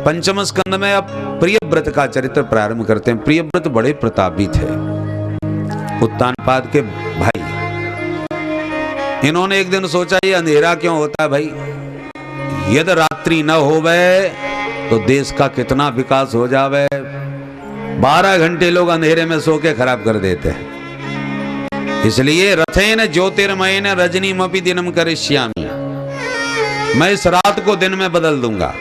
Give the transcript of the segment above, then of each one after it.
पंचम स्कंद में अब प्रियव्रत का चरित्र प्रारंभ करते हैं। प्रियव्रत बड़े प्रतापी थे, उत्तानपाद के भाई। इन्होंने एक दिन सोचा ये अंधेरा क्यों होता है भाई, यदि रात्रि न होवे तो देश का कितना विकास हो जावे। 12 घंटे लोग अंधेरे में सो के खराब कर देते हैं। इसलिए रथेन ज्योतिर्मयेन रजनीमपि दिनम करिष्यामि, मैं इस रात को दिन में बदल दूंगा।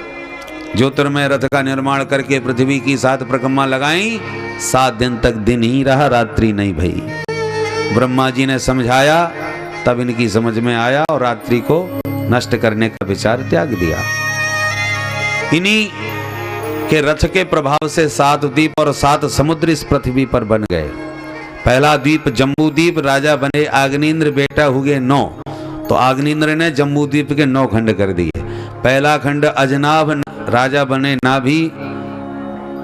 ज्योतिर्मय रथ का निर्माण करके पृथ्वी की 7 परिक्रमा लगाई, 7 दिन तक दिन ही रहा, रात्रि नहीं भई। ब्रह्मा जी ने समझाया, तब इनकी समझ में आया और रात्रि को नष्ट करने का विचार त्याग दिया। इन्हीं के रथ के प्रभाव से 7 द्वीप और 7 समुद्र इस पृथ्वी पर बन गए। पहला द्वीप जम्बू द्वीप, राजा बने आग्नेन्द्र, बेटा हुए 9। तो आग्नेन्द्र ने जम्बू द्वीप के 9 खंड कर दिए। पहला खंड अजनाभ, राजा बने नाभि,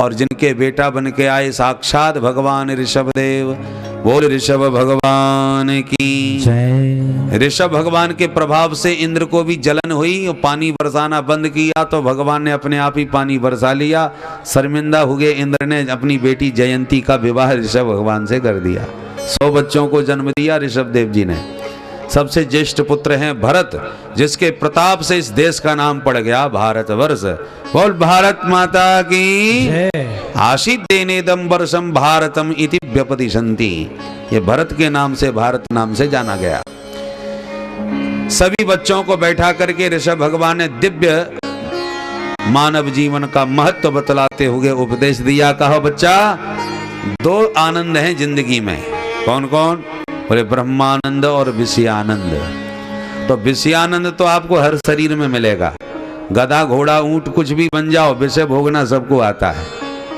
और जिनके बेटा बन के आए साक्षात भगवान ऋषभदेव। बोल ऋषभ भगवान की जय। ऋषभ भगवान के प्रभाव से इंद्र को भी जलन हुई और पानी बरसाना बंद किया, तो भगवान ने अपने आप ही पानी बरसा लिया। शर्मिंदा हुए इंद्र ने अपनी बेटी जयंती का विवाह ऋषभ भगवान से कर दिया। 100 बच्चों को जन्म दिया ऋषभ देव जी ने। सबसे ज्येष्ठ पुत्र हैं भरत, जिसके प्रताप से इस देश का नाम पड़ गया भारतवर्ष। बोल भारत माता की। आशीत देनेदम वर्षम भारतम इति व्यपदिशन्ति, ये भरत के नाम से भारत नाम से जाना गया। सभी बच्चों को बैठा करके ऋषभ भगवान ने दिव्य मानव जीवन का महत्व बतलाते हुए उपदेश दिया। कहो बच्चा, 2 आनंद हैं जिंदगी में। कौन कौन? बोले ब्रह्मानंद और विषयानंद। तो विषयानंद तो आपको हर शरीर में मिलेगा। गधा घोड़ा ऊंट कुछ भी बन जाओ, विषय भोगना सबको आता है।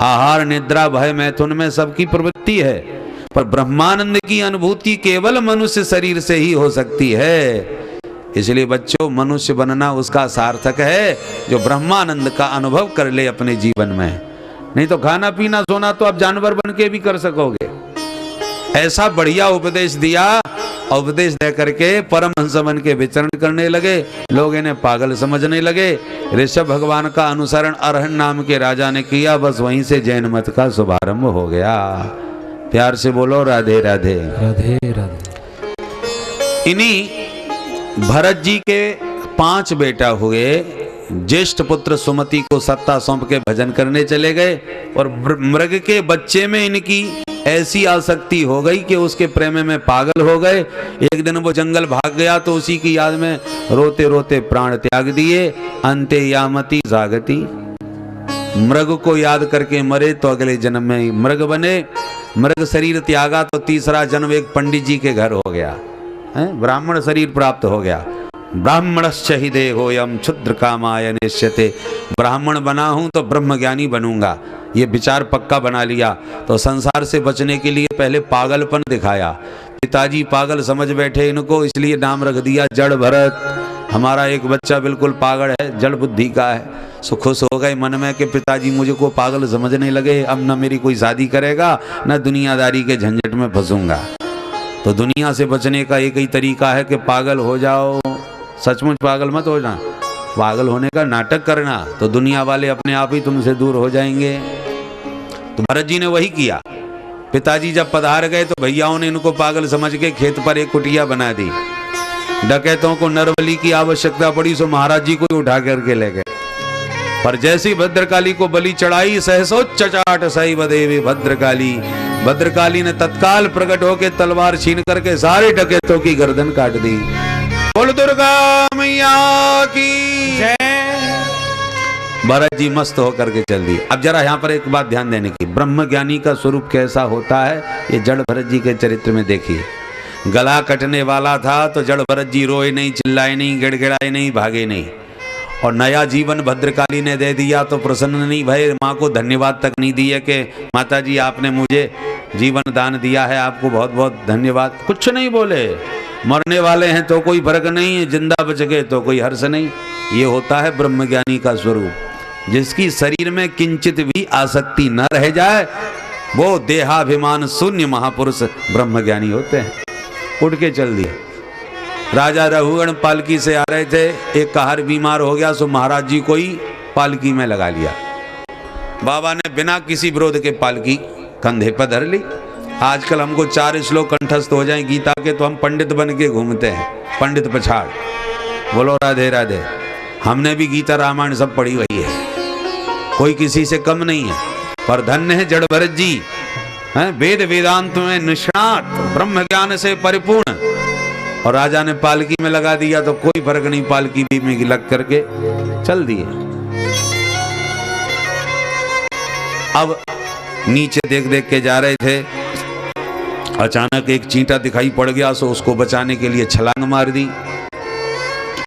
आहार निद्रा भय मैथुन में सबकी प्रवृत्ति है, पर ब्रह्मानंद की अनुभूति केवल मनुष्य शरीर से ही हो सकती है। इसलिए बच्चों, मनुष्य बनना उसका सार्थक है जो ब्रह्मानंद का अनुभव कर ले अपने जीवन में। नहीं तो खाना पीना सोना तो आप जानवर बन के भी कर सकोगे। ऐसा बढ़िया उपदेश दिया। उपदेश दे करके परमहंस बन के विचरण करने लगे। लोग इन्हें पागल समझने लगे। ऋषभ भगवान का अनुसरण अरहन नाम के राजा ने किया। बस वहीं से जैन मत का शुभारंभ हो गया। प्यार से बोलो राधे राधे राधे राधे। इन्हीं भरत जी के 5 बेटा हुए। ज्येष्ठ पुत्र सुमति को सत्ता सौंप के भजन करने चले गए, और मृग के बच्चे में इनकी ऐसी आसक्ति हो गई कि उसके प्रेम में पागल हो गए। एक दिन वो जंगल भाग गया तो उसी की याद में रोते रोते प्राण त्याग दिए। अंते यामति जागति, मृग को याद करके मरे तो अगले जन्म में मृग बने। मृग शरीर त्यागा तो तीसरा जन्म एक पंडित जी के घर हो गया, ब्राह्मण शरीर प्राप्त हो गया। ब्राह्मणश्च हि देहोयम क्षुद्र कामाय निश्यते, ब्राह्मण बना हूं तो ब्रह्मज्ञानी बनूंगा, ये विचार पक्का बना लिया। तो संसार से बचने के लिए पहले पागलपन दिखाया। पिताजी पागल समझ बैठे इनको, इसलिए नाम रख दिया जड़ भरत। हमारा एक बच्चा बिल्कुल पागल है, जड़ बुद्धि का है। सो खुश हो गए मन में कि पिताजी मुझे को पागल समझने लगे, अब न मेरी कोई शादी करेगा न दुनियादारी के झंझट में फंसूंगा। तो दुनिया से बचने का एक ही तरीका है कि पागल हो जाओ। सचमुच पागल मत हो जाना, पागल होने का नाटक करना, तो दुनिया वाले अपने आप ही तुमसे दूर हो जाएंगे। तो भरत जी ने वही किया। पिताजी जब पधार गए तो भैयाओं ने इनको पागल समझ के खेत पर एक कुटिया बना दी। डकैतों को नरबली की आवश्यकता पड़ी, सो महाराज जी को उठा करके ले गए। पर जैसी भद्रकाली को बलि चढ़ाई, सहसोच्चाट सैव देवी भद्रकाली, भद्रकाली ने तत्काल प्रकट होकर तलवार छीन करके सारे डकैतों की गर्दन काट दी। बोल दुर्गा मैया की जय। भरत जी मस्त होकर के चल दिए। अब जरा यहाँ पर एक बात ध्यान देने की, ब्रह्म ज्ञानी का स्वरूप कैसा होता है ये जड़ भरत जी के चरित्र में देखिए। गला कटने वाला था तो जड़ भरत जी रोए नहीं, चिल्लाए नहीं, गिड़गिड़ाए नहीं, भागे नहीं, और नया जीवन भद्रकाली ने दे दिया तो प्रसन्न नहीं भय। माँ को धन्यवाद तक नहीं दिए कि माता जी आपने मुझे जीवन दान दिया है, आपको बहुत बहुत धन्यवाद। कुछ नहीं बोले। मरने वाले हैं तो कोई फर्क नहीं, जिंदा बच गए तो कोई हर्ष नहीं। ये होता है ब्रह्मज्ञानी का स्वरूप। जिसकी शरीर में किंचित भी आसक्ति न रह जाए वो देहाभिमान शून्य महापुरुष ब्रह्मज्ञानी होते हैं। उठ के चल दिया। राजा रघुगण पालकी से आ रहे थे, एक कहर बीमार हो गया, सो महाराज जी को ही पालकी में लगा लिया। बाबा ने बिना किसी विरोध के पालकी कंधे पर धर ली। आजकल हमको 4 श्लोक कंठस्थ हो जाए गीता के तो हम पंडित बन के घूमते हैं, पंडित पछाड़। बोलो राधे राधे। हमने भी गीता रामायण सब पढ़ी हुई है, कोई किसी से कम नहीं है। पर धन्य है जड़ भरत जी, हैं वेद वेदांत में निष्णात, ब्रह्म ज्ञान से परिपूर्ण। और राजा ने पालकी में लगा दिया तो कोई फर्क नहीं, पालकी भी में लग करके चल दिए। अब नीचे देख देख के जा रहे थे, अचानक एक चींटा दिखाई पड़ गया, सो उसको बचाने के लिए छलांग मार दी।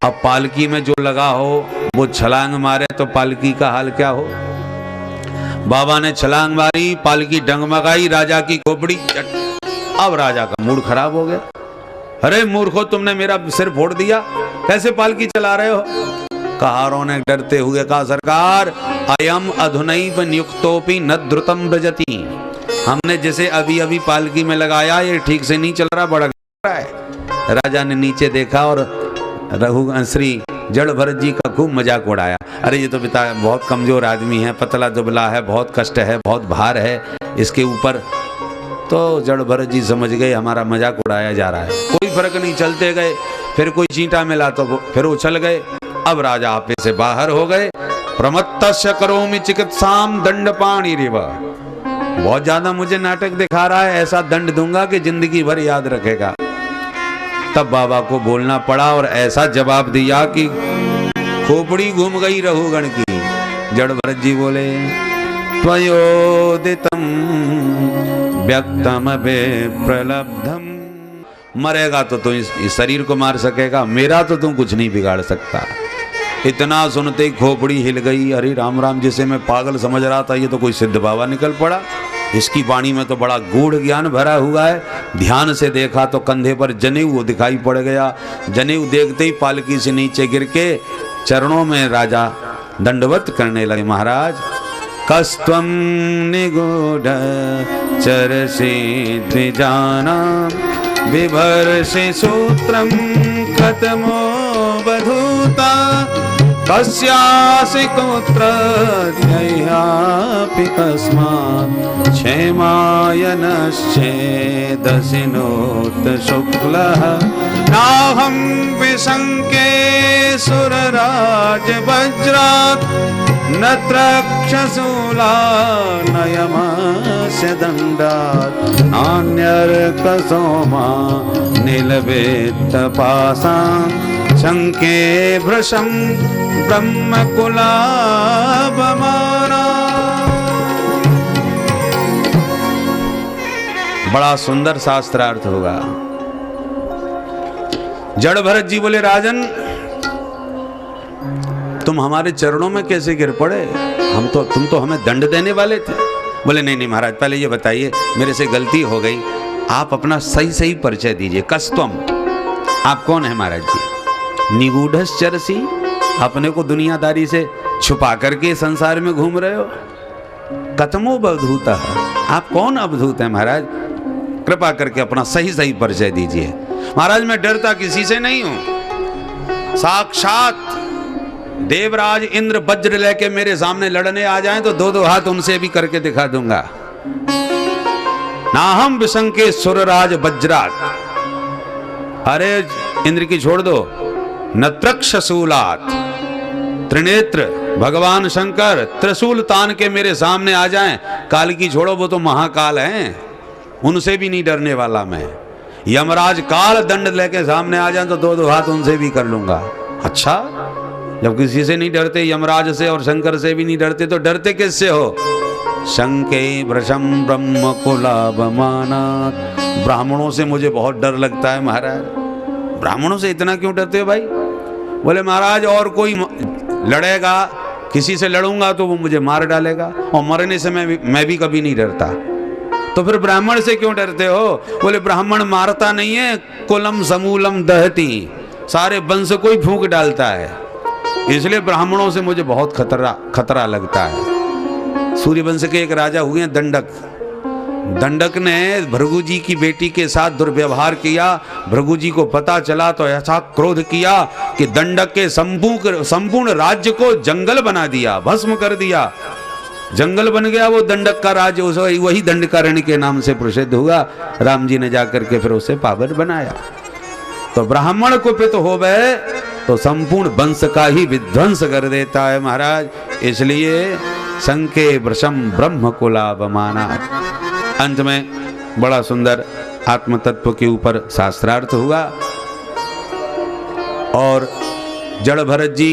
अब पालकी में जो लगा हो वो छलांग मारे तो पालकी का हाल क्या हो। बाबा ने छलांग मारी, पालकी डगमगाई, राजा की खोपड़ी। अब राजा का मूड खराब हो गया। अरे मूर्खो, तुमने मेरा सिर फोड़ दिया, कैसे पालकी चला रहे हो। कहारों ने डरते हुए कहा, सरकार अयम अधुनैव नियुक्तोपि न द्रुतम व्रजति। हमने जैसे अभी अभी पालकी में लगाया, ये ठीक से नहीं चल रहा, बड़ा रहा है। राजा ने नीचे देखा और श्री जड़ भरत जी का खूब मजाक उड़ाया। अरे ये तो पिता बहुत कमजोर आदमी है, पतला दुबला है, बहुत कष्ट है, बहुत भार है इसके ऊपर। तो जड़ भरत जी समझ गए हमारा मजाक उड़ाया जा रहा है। कोई फर्क नहीं, चलते गए। फिर कोई चींटा मिला तो फिर उछल गए। अब राजा आपे से बाहर हो गए। प्रमत्तस्य करोमि चिकित्साम दंडपाणि रिव। बहुत ज्यादा मुझे नाटक दिखा रहा है, ऐसा दंड दूंगा कि जिंदगी भर याद रखेगा। तब बाबा को बोलना पड़ा और ऐसा जवाब दिया कि खोपड़ी घूम गई रघुगण की। जड़ भरत जी बोले, त्वयोदितम व्यक्तम विप्रलब्धम। मरेगा तो तू इस शरीर को मार सकेगा, मेरा तो तू कुछ नहीं बिगाड़ सकता। इतना सुनते ही खोपड़ी हिल गई। अरे राम राम, जिसे मैं पागल समझ रहा था ये तो कोई सिद्ध बाबा निकल पड़ा। इसकी वाणी में तो बड़ा गूढ़ ज्ञान भरा हुआ है। ध्यान से देखा तो कंधे पर जनेऊ दिखाई पड़ गया। जनेऊ देखते ही पालकी से नीचे गिर के चरणों में राजा दंडवत करने लगे। महाराज, कस्त्वं निगूढ़ चरसि द्विजाना बिभर्षि सूत्रं कतमो बधूता कस्यासि कुत्र ध्ययापि कस्मात् क्षेमाय नश्चेदसि नोत शुक्लः नाहं विशङ्के सुरराज वज्रात् न त्रक्षशूला नयमस्य दण्डात् नान्यर्कसोमा नीलवेत्त पासां शङ्के भृशं ब्रह्मकुलापमाना। बड़ा सुंदर शास्त्रार्थ होगा। जड़ भरत जी बोले, राजन तुम हमारे चरणों में कैसे गिर पड़े? तुम तो हमें दंड देने वाले थे। बोले नहीं नहीं महाराज, पहले ये बताइए, मेरे से गलती हो गई, आप अपना सही सही परिचय दीजिए। कस्तम, आप कौन है महाराज जी? निगूढ़श्चरसी, अपने को दुनियादारी से छुपा करके संसार में घूम रहे हो। कतमो बधूता, आप कौन अवधूत है महाराज? कृपा करके अपना सही सही परिचय दीजिए। महाराज मैं डरता किसी से नहीं हूं। साक्षात देवराज इंद्र वज्र लेके मेरे सामने लड़ने आ जाएं तो दो दो हाथ उनसे भी करके दिखा दूंगा। नाहम विशंके सुरराज वज्रात। अरे इंद्र की छोड़ दो। न त्रक्षशूलात, त्रिनेत्र भगवान शंकर त्रिशूल तान के मेरे सामने आ जाएं। काल की छोड़ो, वो तो महाकाल हैं, उनसे भी नहीं डरने वाला मैं। यमराज काल दंड लेके सामने आ जाएं तो दो दो हाथ उनसे भी कर लूंगा। अच्छा, जब किसी से नहीं डरते, यमराज से और शंकर से भी नहीं डरते, तो डरते किससे हो? शंके वृषम ब्रह्म कुलाभमानात्। ब्राह्मणों से मुझे बहुत डर लगता है महाराज। ब्राह्मणों से इतना क्यों डरते हो भाई? बोले महाराज और कोई लड़ेगा, किसी से लड़ूंगा तो वो मुझे मार डालेगा, और मरने से मैं भी कभी नहीं डरता। तो फिर ब्राह्मण से क्यों डरते हो? बोले ब्राह्मण मारता नहीं है, कुलम समूलम दहती, सारे वंश को ही फूंक डालता है, इसलिए ब्राह्मणों से मुझे बहुत खतरा लगता है। सूर्यवंश के एक राजा हुए हैं दंडक। दंडक ने भृगु जी की बेटी के साथ दुर्व्यवहार किया। भृगु जी को पता चला तो ऐसा क्रोध किया कि दंडक के संपूर्ण राज्य को जंगल बना दिया, भस्म कर दिया। जंगल बन गया वो दंडक का राज, वही दंडकारण्य के नाम से प्रसिद्ध हुआ। राम जी ने जाकर के फिर उसे पावन बनाया। तो ब्राह्मण कुपित हो गए तो संपूर्ण वंश का ही विध्वंस कर देता है महाराज। इसलिए संके वृषम ब्रह्म कुलावमाना। अंत में बड़ा सुंदर आत्म तत्व के ऊपर शास्त्रार्थ हुआ और जड़ भरत जी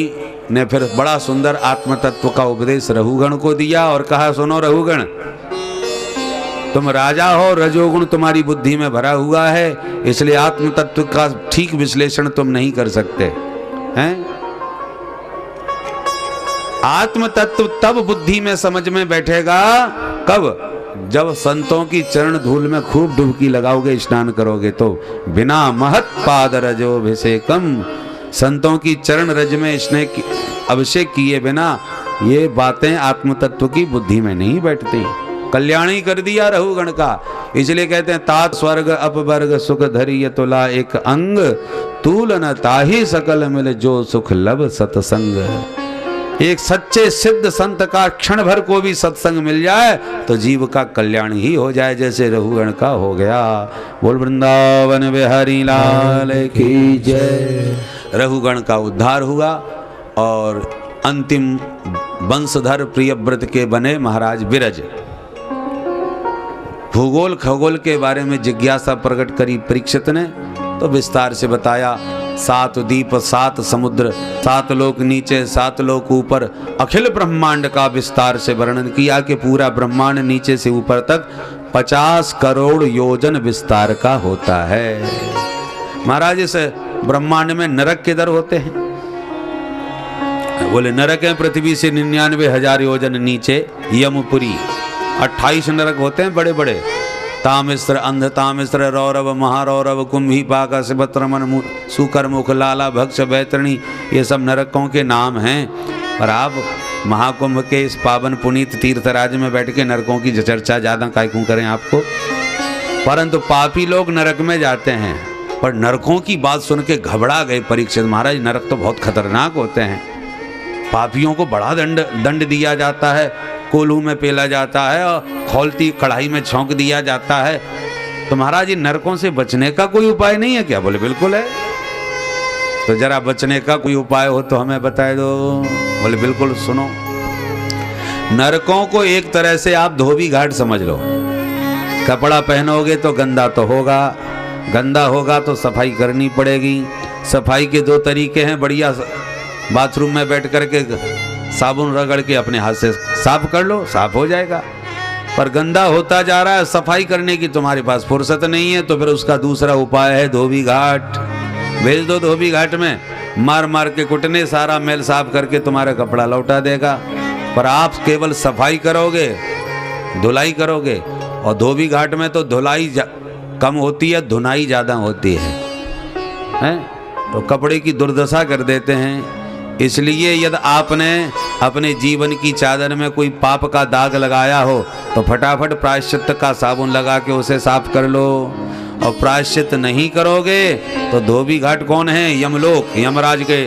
ने फिर बड़ा सुंदर आत्म तत्व का उपदेश रघुगण को दिया और कहा, सुनो रघुगण, तुम राजा हो, रजोगुण तुम्हारी बुद्धि में भरा हुआ है, इसलिए आत्म तत्व का ठीक विश्लेषण तुम नहीं कर सकते हैं। आत्म तत्व तब बुद्धि में समझ में बैठेगा कब? जब संतों की चरण धूल में खूब डुबकी लगाओगे, स्नान करोगे तो। बिना महत पाद रजोभिषेकम, संतों की चरण रज में स्नेह अभिषेक किए बिना ये बातें आत्म तत्व की बुद्धि में नहीं बैठती। कल्याणी कर दिया रघुगण का। इसलिए कहते हैं, तात स्वर्ग अपवर्ग सुख धरिय तुला एक अंग, तूल न ताही सकल मिल जो सुख लब सतसंग। एक सच्चे सिद्ध संत का क्षण भर को भी सत्संग मिल जाए तो जीव का कल्याण ही हो जाए, जैसे रघुगण का हो गया। बोल वृंदावन बिहारी लाल की जय। रघुगण का उद्धार हुआ और अंतिम वंशधर प्रियव्रत के बने महाराज विरज। भूगोल खगोल के बारे में जिज्ञासा प्रकट करी परीक्षित ने तो विस्तार से बताया। 7 द्वीप, 7 समुद्र, 7 लोक नीचे, 7 लोक ऊपर, अखिल ब्रह्मांड का विस्तार से वर्णन किया कि पूरा ब्रह्मांड नीचे से ऊपर तक 50 करोड़ योजन विस्तार का होता है। महाराज, इस ब्रह्मांड में नरक किधर होते हैं? बोले नरक है पृथ्वी से 99,000 योजन नीचे, यमपुरी। 28 नरक होते हैं बड़े बड़े, तामिश्र, अंध तामिश्र, रौरव, महारौरव, कुंभी, पाक, सिबत्रमन, सुकर, मुख, लाला, भक्ष, बैतरणी, ये सब नरकों के नाम हैं। और आप महाकुंभ के इस पावन पुनीत तीर्थराज में बैठ के नरकों की चर्चा ज़्यादा काय क्यों करें आपको। परंतु पापी लोग नरक में जाते हैं। पर नरकों की बात सुन के घबरा गए परीक्षित महाराज। नरक तो बहुत खतरनाक होते हैं, पापियों को बड़ा दंड दिया जाता है, कोल्हू में पेला जाता है और खौलती कढ़ाई में छौंक दिया जाता है। तो महाराज, इन नरकों से बचने का कोई उपाय नहीं है क्या? बोले बिल्कुल है। तो जरा बचने का कोई उपाय हो तो हमें बता दो। बोले बिल्कुल, सुनो। नरकों को एक तरह से आप धोबी घाट समझ लो। कपड़ा पहनोगे तो गंदा तो होगा, गंदा होगा तो सफाई करनी पड़ेगी। सफाई के 2 तरीके हैं, बढ़िया बाथरूम में बैठ करके साबुन रगड़ के अपने हाथ से साफ कर लो, साफ हो जाएगा। पर गंदा होता जा रहा है, सफाई करने की तुम्हारे पास फुर्सत नहीं है, तो फिर उसका दूसरा उपाय है धोबी घाट। भेज दो धोबी घाट में, मार मार के कुटने, सारा मैल साफ करके तुम्हारा कपड़ा लौटा देगा। पर आप केवल सफाई करोगे, धुलाई करोगे, और धोबी घाट में तो धुलाई कम होती है, धुनाई ज़्यादा होती है? तो कपड़े की दुर्दशा कर देते हैं। इसलिए यदि आपने अपने जीवन की चादर में कोई पाप का दाग लगाया हो तो फटाफट प्रायश्चित का साबुन लगा के उसे साफ कर लो। और प्रायश्चित नहीं करोगे तो धोबी घाट कौन है? यमलोक, यमराज के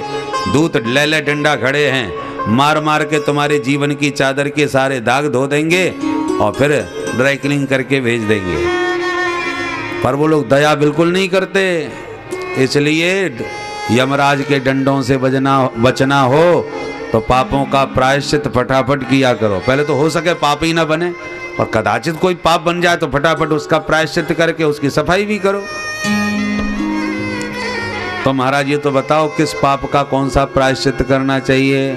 दूत ले डंडा खड़े हैं, मार मार के तुम्हारे जीवन की चादर के सारे दाग धो देंगे और फिर ड्राई क्लीन करके भेज देंगे। पर वो लोग दया बिल्कुल नहीं करते। इसलिए यमराज के डंडों से बचना हो तो पापों का प्रायश्चित फटाफट किया करो। पहले तो हो सके पाप ही ना बने, और कदाचित कोई पाप बन जाए तो फटाफट उसका प्रायश्चित करके उसकी सफाई भी करो। तो महाराज, ये तो बताओ किस पाप का कौन सा प्रायश्चित करना चाहिए?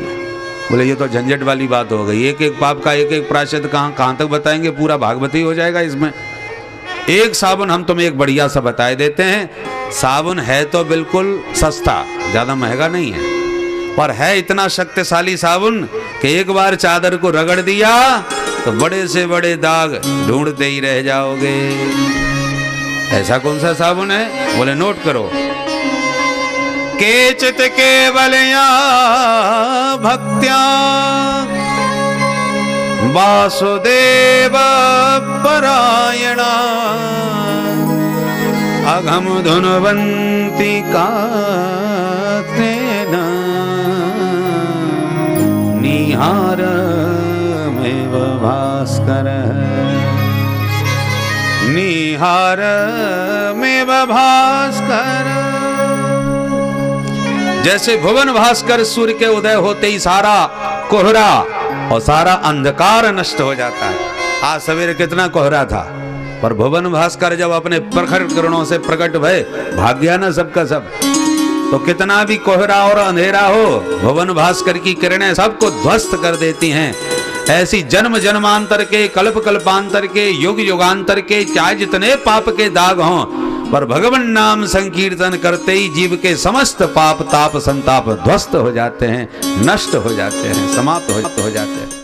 बोले ये तो झंझट वाली बात हो गई। एक एक पाप का एक एक प्रायश्चित कहाँ तक बताएंगे? पूरा भागवत ही हो जाएगा इसमें। एक साबुन हम तुम्हें एक बढ़िया सा बताए देते हैं। साबुन है तो बिल्कुल सस्ता, ज़्यादा महंगा नहीं है, पर है इतना शक्तिशाली साबुन कि एक बार चादर को रगड़ दिया तो बड़े से बड़े दाग ढूंढते ही रह जाओगे। ऐसा कौन सा साबुन है? बोले नोट करो। केचित केवलया भक्त्या वासुदेव परायणा अघम धुनवंती कात्रेण निहारमेव भास्कर निहार में भास्कर। जैसे भुवन भास्कर सूर्य के उदय होते ही सारा कोहरा और सारा अंधकार नष्ट हो जाता है। आज सवेरे कितना कोहरा था, पर भुवन भास्कर जब अपने प्रखर किरणों से प्रकट भय, भाग गया ना सबका सब। तो कितना भी कोहरा और अंधेरा हो, भुवन भास्कर की किरणें सबको ध्वस्त कर देती हैं। ऐसी जन्म जन्मांतर के, कल्प कल्पांतर के, युग युगांतर के, चाहे जितने पाप के दाग हों, पर भगवान नाम संकीर्तन करते ही जीव के समस्त पाप ताप संताप ध्वस्त हो जाते हैं, नष्ट हो जाते हैं, समाप्त हो जाते हैं।